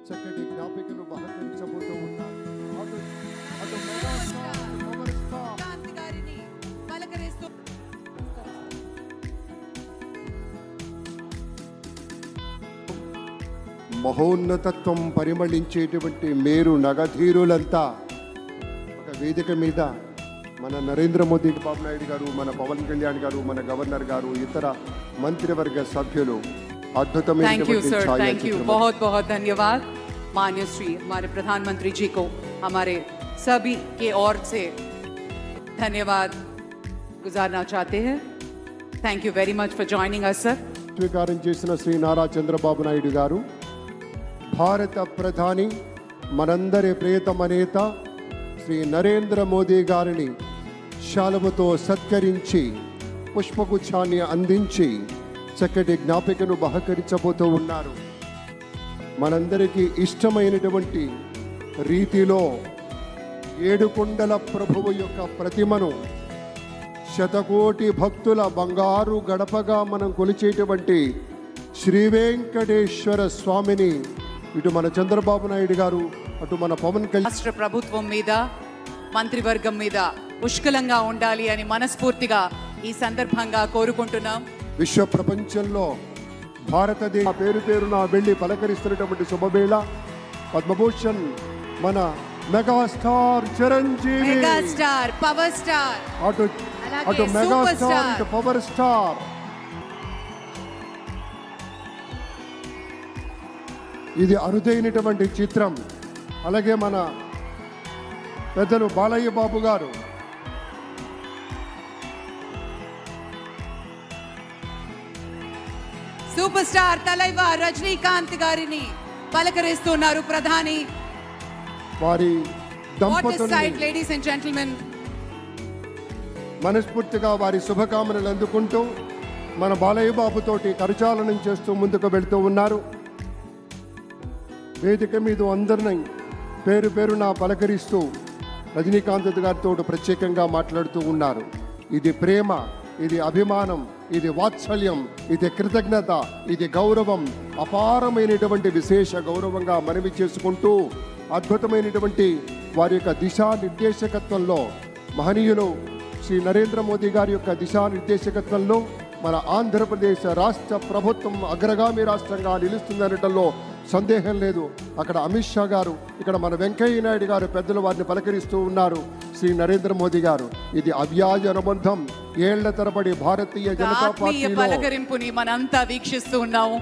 చక్కటి జ్ఞాపికను బహకరించబోతూ ఉన్నారు. మహోన్నతత్వం పరిమళించేటువంటి మేరు నగధీరులంతా ఒక వేదిక మీద మన నరేంద్ర మోదీ బాబు నాయుడు గారు, మన పవన్ కళ్యాణ్ గారు, మన గవర్నర్ గారు, ఇతర మంత్రివర్గ సభ్యులు अद्भुतమైనటువంటి ఛాయాచిత్రం. बहुत बहुत धन्यवाद माननीय श्री हमारे प्रधानमंत्री जी को हमारे सभी के ओर से धन्यवाद गुजारना चाहते हैं. Thank you very much for joining us sir. స్వీకారం చేసిన శ్రీ నారా చంద్రబాబు నాయుడు గారు భారత ప్రధాని మనందరి ప్రియతమ నేత శ్రీ నరేంద్ర మోదీ గారిని శాలువతో సత్కరించి పుష్పగుచ్ఛాన్ని అందించి చక్కటి జ్ఞాపికను బహకరించబోతూ ఉన్నారు. మనందరికీ ఇష్టమైనటువంటి రీతిలో ఏడుకొండల ప్రభువు యొక్క ప్రతిమను శతకోటి భక్తుల బంగారు గడపగా మనం కొలిచేటువంటి శ్రీ వెంకటేశ్వర స్వామిని ఇటు మన చంద్రబాబు నాయుడు గారు, అటు మన పవన్ కళ్యాణ్ రాష్ట్ర ప్రభుత్వం మీద, మంత్రివర్గం మీద పుష్కలంగా ఉండాలి అని మనస్ఫూర్తిగా ఈ సందర్భంగా కోరుకుంటున్నాం. విశ్వ ప్రపంచంలో భారతదేశ పేరు పేరున వెళ్ళి పలకరిస్తున్నటువంటి శుభవేళ పద్మభూషణ్ మన megastar Chiranjeevi, megastar power star, అటు మెగాస్టార్ ఇటు పవర్ స్టార్. ఇది అరుదైనటువంటి చిత్రం. అలాగే మన పెద్దలు బాలయ్య బాబు గారు, సూపర్ స్టార్ తలైవార్ రజనీకాంత్ గారిని పలకరిస్తున్నారు ప్రధాని. వారి What a sight, దంపతుల్ని ladies and gentlemen. మనస్ఫూర్తిగా వారి శుభకామనలు అందుకుంటూ మన బాలయ్య బాబుతోటి కరచాలనం చేస్తూ ముందుకు వెళ్తూ ఉన్నారు. వేదిక మీద అందరినీ పేరు పేరున పలకరిస్తూ రజనీకాంత్ గారితో ప్రత్యేకంగా మాట్లాడుతూ ఉన్నారు. ఇది ప్రేమ, ఇది అభిమానం, ఇది వాత్సల్యం, ఇది కృతజ్ఞత, ఇది గౌరవం, అపారమైనటువంటి విశేష గౌరవంగా మనవి చేసుకుంటూ అద్భుతమైనటువంటి వారి యొక్క దిశానిర్దేశకత్వంలో మహనీయులు శ్రీ నరేంద్ర మోదీ గారి యొక్క దిశానిర్దేశకత్వంలో మన ఆంధ్రప్రదేశ్ రాష్ట్ర ప్రభుత్వం అగ్రగామి రాష్ట్రంగా నిలుస్తుందనటంలో సందేహం లేదు. అక్కడ అమిత్ షా గారు, ఇక్కడ మన వెంకయ్య నాయుడు గారు పెద్దలు వారిని పలకరిస్తూ ఉన్నారు. శ్రీ నరేంద్ర మోదీ గారు, ఇది అవ్యాజ అనుబంధం. ఏళ్ల తరబడి భారతీయ జనతా పార్టీ పలకరింపుని మనంతా వీక్షిస్తూ ఉన్నాము.